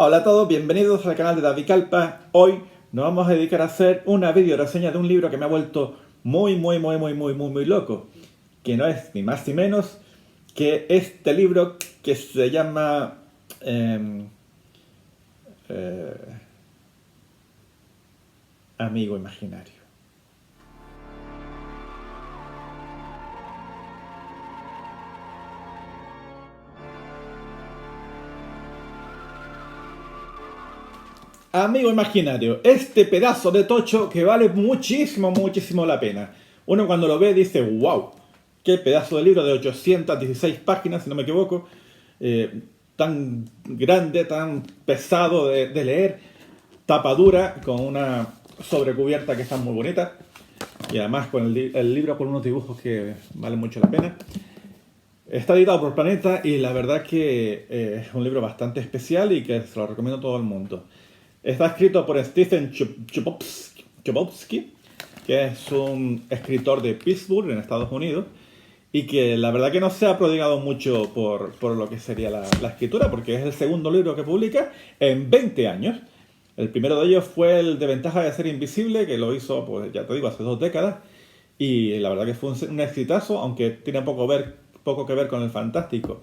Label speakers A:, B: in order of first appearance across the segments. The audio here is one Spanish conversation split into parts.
A: Hola a todos, bienvenidos al canal de David Calpa. Hoy nos vamos a dedicar a hacer una video reseña de un libro que me ha vuelto muy loco, que no es ni más ni menos que este libro que se llama Amigo Imaginario. Amigo Imaginario, este pedazo de tocho que vale muchísimo la pena. Uno cuando lo ve dice, wow, qué pedazo de libro de 816 páginas, si no me equivoco, tan grande, tan pesado de leer, tapa dura, con una sobrecubierta que está muy bonita, y además con el libro con unos dibujos que valen mucho la pena. Está editado por Planeta y la verdad que es un libro bastante especial y que se lo recomiendo a todo el mundo. Está escrito por Stephen Chbosky, que es un escritor de Pittsburgh, en Estados Unidos, y que la verdad que no se ha prodigado mucho por lo que sería la escritura, porque es el segundo libro que publica en 20 años. El primero de ellos fue el de Ventaja de ser invisible, que lo hizo, pues ya te digo, hace 2 décadas, y la verdad que fue un exitazo, aunque tiene poco que ver con el fantástico.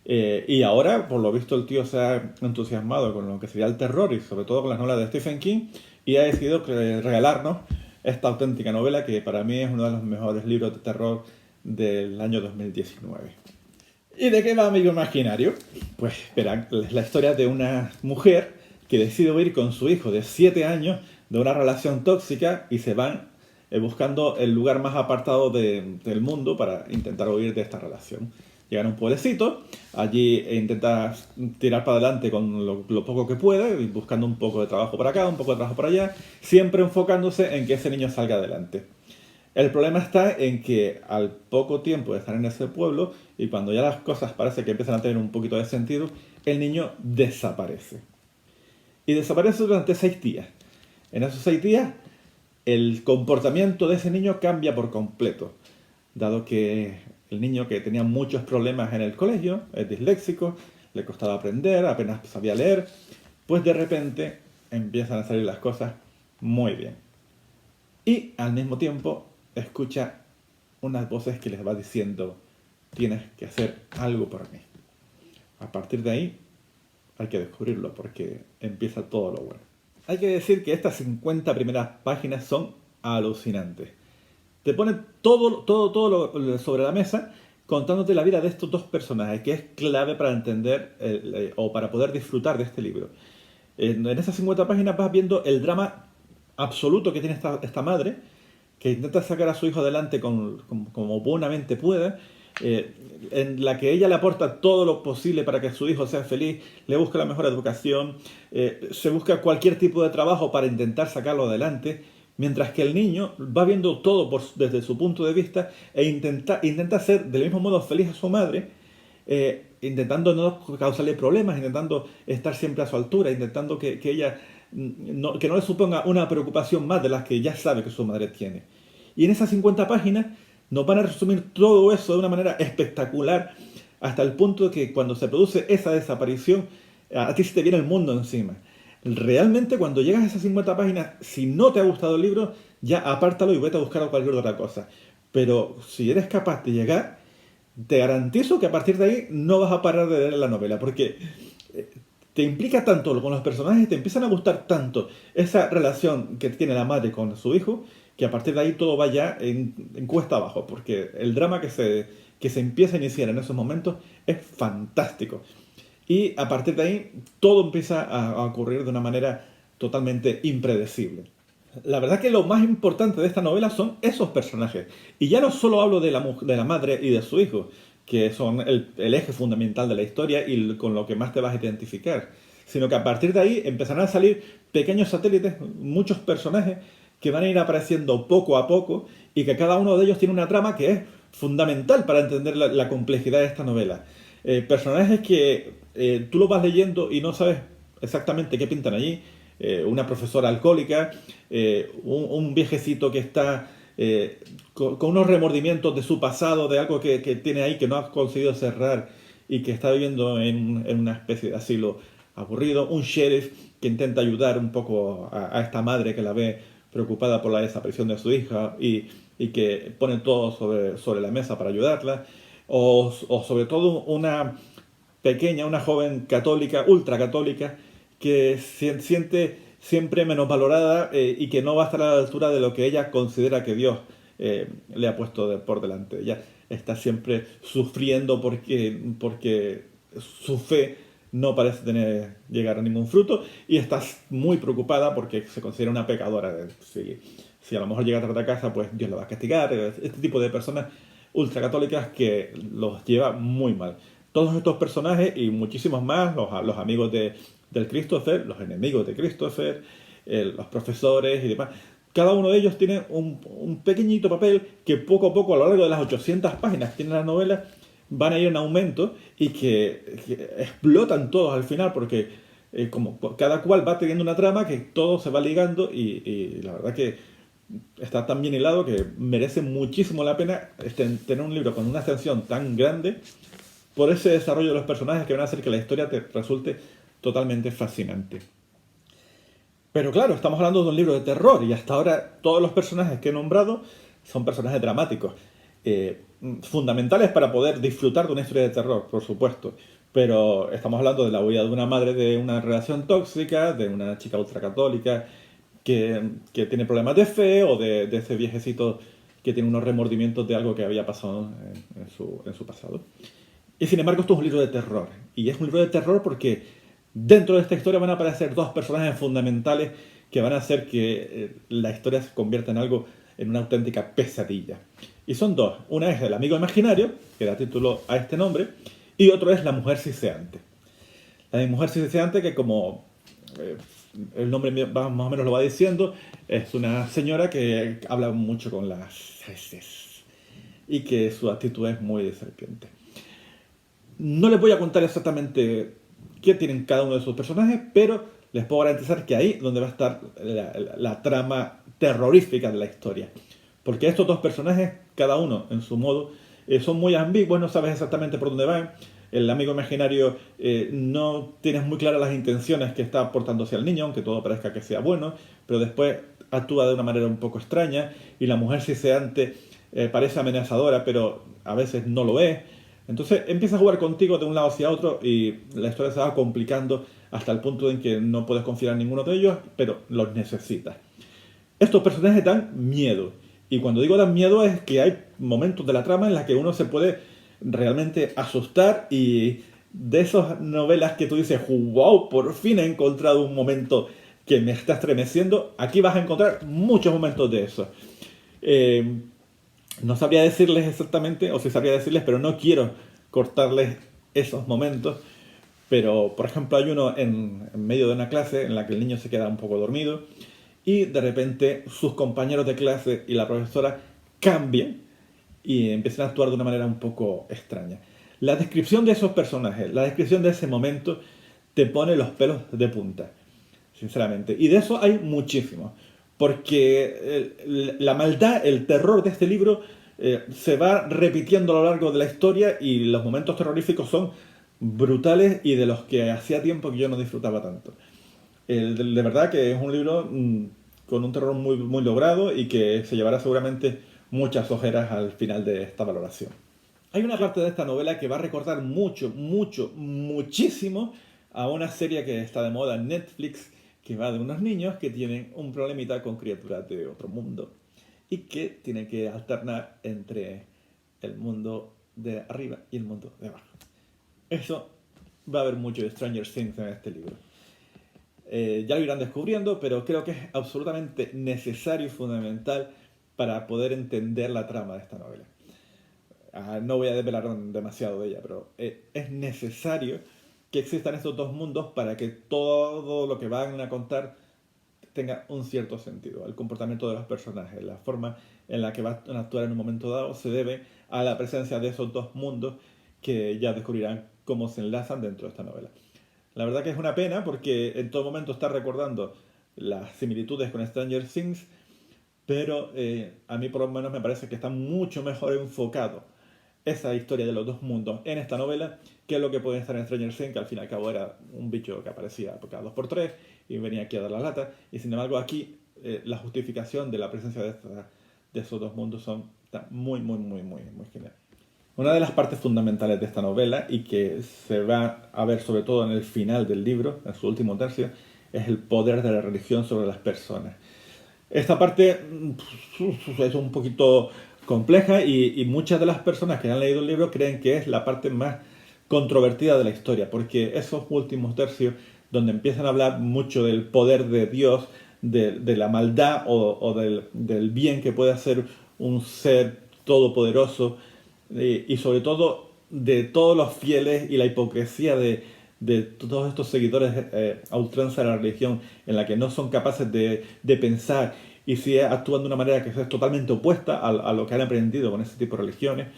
A: Y ahora, por lo visto, el tío se ha entusiasmado con lo que sería el terror y sobre todo con las novelas de Stephen King y ha decidido regalarnos esta auténtica novela que para mí es uno de los mejores libros de terror del año 2019. ¿Y de qué va Amigo Imaginario? Pues espera, es la historia de una mujer que decide huir con su hijo de 7 años de una relación tóxica y se van buscando el lugar más apartado del mundo para intentar huir de esta relación. Llegan a un pueblecito, allí intenta tirar para adelante con lo poco que puede, buscando un poco de trabajo por acá, un poco de trabajo por allá, siempre enfocándose en que ese niño salga adelante. El problema está en que al poco tiempo de estar en ese pueblo y cuando ya las cosas parece que empiezan a tener un poquito de sentido, el niño desaparece. Y desaparece durante 6 días. En esos 6 días, el comportamiento de ese niño cambia por completo, dado que el niño que tenía muchos problemas en el colegio, es disléxico, le costaba aprender, apenas sabía leer, pues de repente empiezan a salir las cosas muy bien. Y al mismo tiempo escucha unas voces que les va diciendo, tienes que hacer algo por mí. A partir de ahí hay que descubrirlo porque empieza todo lo bueno. Hay que decir que estas 50 primeras páginas son alucinantes. Te pone todo lo sobre la mesa contándote la vida de estos dos personajes, que es clave para entender o para poder disfrutar de este libro. En esas 50 páginas vas viendo el drama absoluto que tiene esta madre, que intenta sacar a su hijo adelante como buenamente puede, en la que ella le aporta todo lo posible para que su hijo sea feliz, le busca la mejor educación, se busca cualquier tipo de trabajo para intentar sacarlo adelante, mientras que el niño va viendo todo desde su punto de vista e intenta ser del mismo modo feliz a su madre, intentando no causarle problemas, intentando estar siempre a su altura, intentando que ella que no le suponga una preocupación más de las que ya sabe que su madre tiene. Y en esas 50 páginas nos van a resumir todo eso de una manera espectacular, hasta el punto de que cuando se produce esa desaparición, a ti se te viene el mundo encima. Realmente cuando llegas a esas 50 páginas, si no te ha gustado el libro, ya apártalo y vete a buscar cualquier otra cosa. Pero si eres capaz de llegar, te garantizo que a partir de ahí no vas a parar de leer la novela, porque te implica tanto con los personajes, te empiezan a gustar tanto esa relación que tiene la madre con su hijo, que a partir de ahí todo va ya en cuesta abajo, porque el drama que se empieza a iniciar en esos momentos es fantástico. Y a partir de ahí todo empieza a ocurrir de una manera totalmente impredecible. La verdad que lo más importante de esta novela son esos personajes. Y ya no solo hablo de la madre y de su hijo, que son el eje fundamental de la historia y con lo que más te vas a identificar, sino que a partir de ahí empezarán a salir pequeños satélites, muchos personajes que van a ir apareciendo poco a poco y que cada uno de ellos tiene una trama que es fundamental para entender la complejidad de esta novela. Personajes que tú lo vas leyendo y no sabes exactamente qué pintan allí. Una profesora alcohólica, un viejecito que está con unos remordimientos de su pasado, de algo que tiene ahí que no ha conseguido cerrar y que está viviendo en una especie de asilo aburrido, un sheriff que intenta ayudar un poco a esta madre que la ve preocupada por la desaparición de su hija y que pone todo sobre la mesa para ayudarla, o sobre todo una pequeña, una joven católica, ultracatólica, que se siente siempre menos valorada y que no va a estar a la altura de lo que ella considera que Dios le ha puesto por delante. Ella está siempre sufriendo porque su fe no parece llegar a ningún fruto y está muy preocupada porque se considera una pecadora. Si a lo mejor llega tarde a casa, pues Dios la va a castigar. Este tipo de personas ultracatólicas que los lleva muy mal. Todos estos personajes y muchísimos más, los amigos del Christopher, los enemigos de Christopher, los profesores y demás, cada uno de ellos tiene un pequeñito papel que poco a poco a lo largo de las 800 páginas que tiene la novela van a ir en aumento y que explotan todos al final porque como cada cual va teniendo una trama que todo se va ligando y la verdad que está tan bien hilado que merece muchísimo la pena tener un libro con una extensión tan grande por ese desarrollo de los personajes que van a hacer que la historia te resulte totalmente fascinante. Pero claro, estamos hablando de un libro de terror y hasta ahora todos los personajes que he nombrado son personajes dramáticos, fundamentales para poder disfrutar de una historia de terror, por supuesto. Pero estamos hablando de la huida de una madre de una relación tóxica, de una chica ultracatólica que tiene problemas de fe o de ese viejecito que tiene unos remordimientos de algo que había pasado en su pasado. Y sin embargo esto es un libro de terror. Y es un libro de terror porque dentro de esta historia van a aparecer dos personajes fundamentales que van a hacer que la historia se convierta en una auténtica pesadilla. Y son dos. Una es el amigo imaginario, que da título a este nombre, y otro es la mujer siseante. La mujer siseante que como el nombre más o menos lo va diciendo, es una señora que habla mucho con las heces y que su actitud es muy de serpiente. No les voy a contar exactamente qué tienen cada uno de sus personajes, pero les puedo garantizar que ahí donde va a estar la trama terrorífica de la historia. Porque estos dos personajes, cada uno en su modo, son muy ambiguos, no sabes exactamente por dónde van. El amigo imaginario no tienes muy claras las intenciones que está aportando hacia el niño, aunque todo parezca que sea bueno, pero después actúa de una manera un poco extraña. Y la mujer siseante parece amenazadora, pero a veces no lo es. Entonces empieza a jugar contigo de un lado hacia otro y la historia se va complicando hasta el punto en que no puedes confiar en ninguno de ellos, pero los necesitas. Estos personajes dan miedo. Y cuando digo dan miedo es que hay momentos de la trama en los que uno se puede realmente asustar y de esas novelas que tú dices, wow, por fin he encontrado un momento que me está estremeciendo, aquí vas a encontrar muchos momentos de eso. No sabría decirles exactamente, o sí sabría decirles, pero no quiero cortarles esos momentos. Pero, por ejemplo, hay uno en medio de una clase en la que el niño se queda un poco dormido y de repente sus compañeros de clase y la profesora cambian y empiezan a actuar de una manera un poco extraña. La descripción de esos personajes, la descripción de ese momento, te pone los pelos de punta, sinceramente. Y de eso hay muchísimo. Porque la maldad, el terror de este libro se va repitiendo a lo largo de la historia y los momentos terroríficos son brutales y de los que hacía tiempo que yo no disfrutaba tanto. De verdad que es un libro con un terror muy, muy logrado y que se llevará seguramente muchas ojeras al final de esta valoración. Hay una parte de esta novela que va a recordar mucho, mucho, muchísimo a una serie que está de moda en Netflix, que va de unos niños que tienen un problemita con criaturas de otro mundo y que tienen que alternar entre el mundo de arriba y el mundo de abajo. Eso va a haber mucho de Stranger Things en este libro. Ya lo irán descubriendo, pero creo que es absolutamente necesario y fundamental para poder entender la trama de esta novela. No voy a desvelar demasiado de ella, pero es necesario que existan estos dos mundos para que todo lo que van a contar tenga un cierto sentido. El comportamiento de los personajes, la forma en la que van a actuar en un momento dado se debe a la presencia de esos dos mundos que ya descubrirán cómo se enlazan dentro de esta novela. La verdad que es una pena porque en todo momento está recordando las similitudes con Stranger Things, pero a mí por lo menos me parece que está mucho mejor enfocado esa historia de los dos mundos en esta novela, que es lo que puede estar en Stranger Things, que al fin y al cabo era un bicho que aparecía cada 2 por 3 y venía aquí a dar la lata, y sin embargo aquí la justificación de la presencia de esos dos mundos está muy genial. Una de las partes fundamentales de esta novela, y que se va a ver sobre todo en el final del libro, en su último tercio, es el poder de la religión sobre las personas. Esta parte es un poquito compleja y muchas de las personas que han leído el libro creen que es la parte más controvertida de la historia, porque esos últimos tercios, donde empiezan a hablar mucho del poder de Dios, de la maldad o del bien que puede hacer un ser todopoderoso, y sobre todo de todos los fieles y la hipocresía de todos estos seguidores a ultranza de la religión, en la que no son capaces de pensar y si actúan de una manera que es totalmente opuesta a lo que han aprendido con ese tipo de religiones,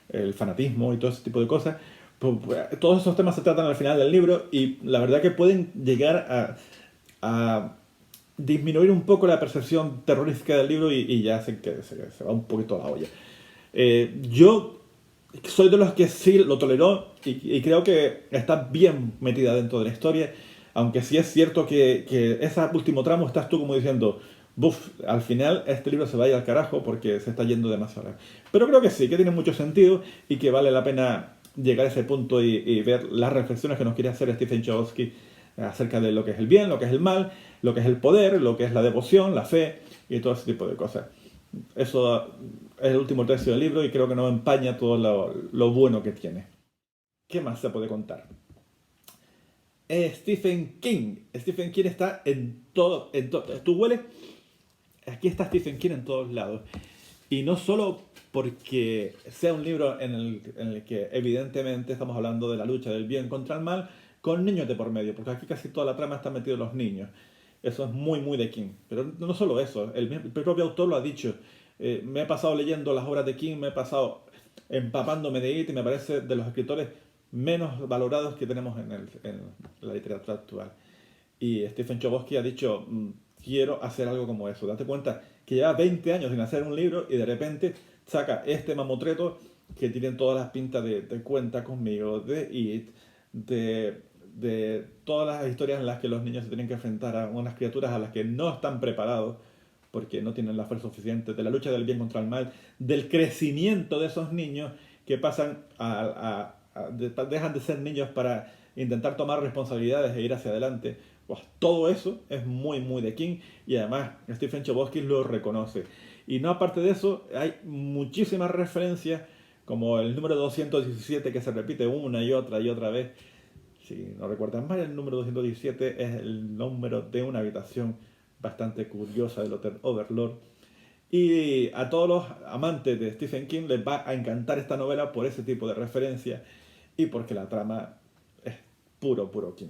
A: el fanatismo y todo ese tipo de cosas. Pues, todos esos temas se tratan al final del libro y la verdad que pueden llegar a disminuir un poco la percepción terrorífica del libro y ya hacen que se va un poquito a la olla. Yo soy de los que sí lo toleró y creo que está bien metida dentro de la historia, aunque sí es cierto que ese último tramo estás tú como diciendo, buf, al final este libro se va a ir al carajo porque se está yendo demasiado. Pero creo que sí, que tiene mucho sentido y que vale la pena llegar a ese punto y ver las reflexiones que nos quiere hacer Stephen Chbosky acerca de lo que es el bien, lo que es el mal, lo que es el poder, lo que es la devoción, la fe y todo ese tipo de cosas. Eso es el último tercio del libro y creo que no empaña todo lo bueno que tiene. ¿Qué más se puede contar? Stephen King. Stephen King está en todo. Tú hueles, aquí está Stephen King en todos lados. Y no solo porque sea un libro en el que evidentemente estamos hablando de la lucha del bien contra el mal con niños de por medio, porque aquí casi toda la trama está metida en los niños. Eso es muy de King. Pero no solo eso, el propio autor lo ha dicho. Me he pasado leyendo las obras de King, me he pasado empapándome de IT y me parece de los escritores menos valorados que tenemos en la literatura actual. Y Stephen Chbosky ha dicho, quiero hacer algo como eso. Date cuenta que lleva 20 años sin hacer un libro y de repente saca este mamotreto que tiene todas las pintas de Cuenta conmigo, de IT, de todas las historias en las que los niños se tienen que enfrentar a unas criaturas a las que no están preparados porque no tienen la fuerza suficiente, de la lucha del bien contra el mal, del crecimiento de esos niños que pasan dejan de ser niños para intentar tomar responsabilidades e ir hacia adelante. Pues todo eso es muy de King y además Stephen Chbosky lo reconoce. Y no aparte de eso, hay muchísimas referencias como el número 217 que se repite una y otra vez. Si no recuerdan mal, el número 217 es el número de una habitación bastante curiosa del Hotel Overlord. Y a todos los amantes de Stephen King les va a encantar esta novela por ese tipo de referencia y porque la trama es puro King.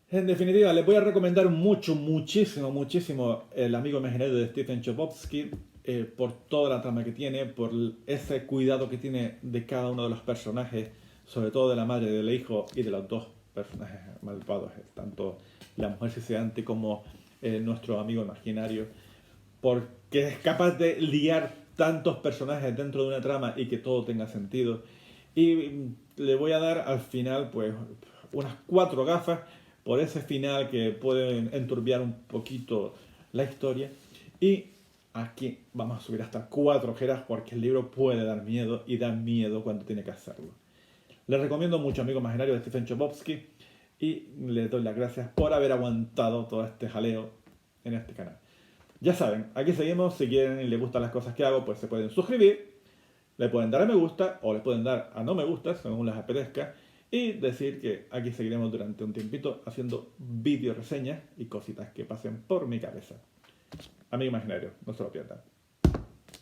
A: En definitiva, les voy a recomendar muchísimo El amigo imaginario de Stephen Chbosky por toda la trama que tiene, por ese cuidado que tiene de cada uno de los personajes, sobre todo de la madre, del hijo y de los dos personajes malvados, tanto la mujer suicidante como nuestro amigo imaginario, porque es capaz de liar tantos personajes dentro de una trama y que todo tenga sentido. Y le voy a dar al final pues unas 4 gafas por ese final que puede enturbiar un poquito la historia. Y aquí vamos a subir hasta 4 ojeras porque el libro puede dar miedo y da miedo cuando tiene que hacerlo. Les recomiendo mucho Amigo Imaginario de Stephen Chbosky y les doy las gracias por haber aguantado todo este jaleo en este canal. Ya saben, aquí seguimos. Si quieren y les gustan las cosas que hago, pues se pueden suscribir, le pueden dar a me gusta o le pueden dar a no me gusta, según les apetezca, y decir que aquí seguiremos durante un tiempito haciendo vídeo reseñas y cositas que pasen por mi cabeza. Amigo imaginario, no se lo pierdan.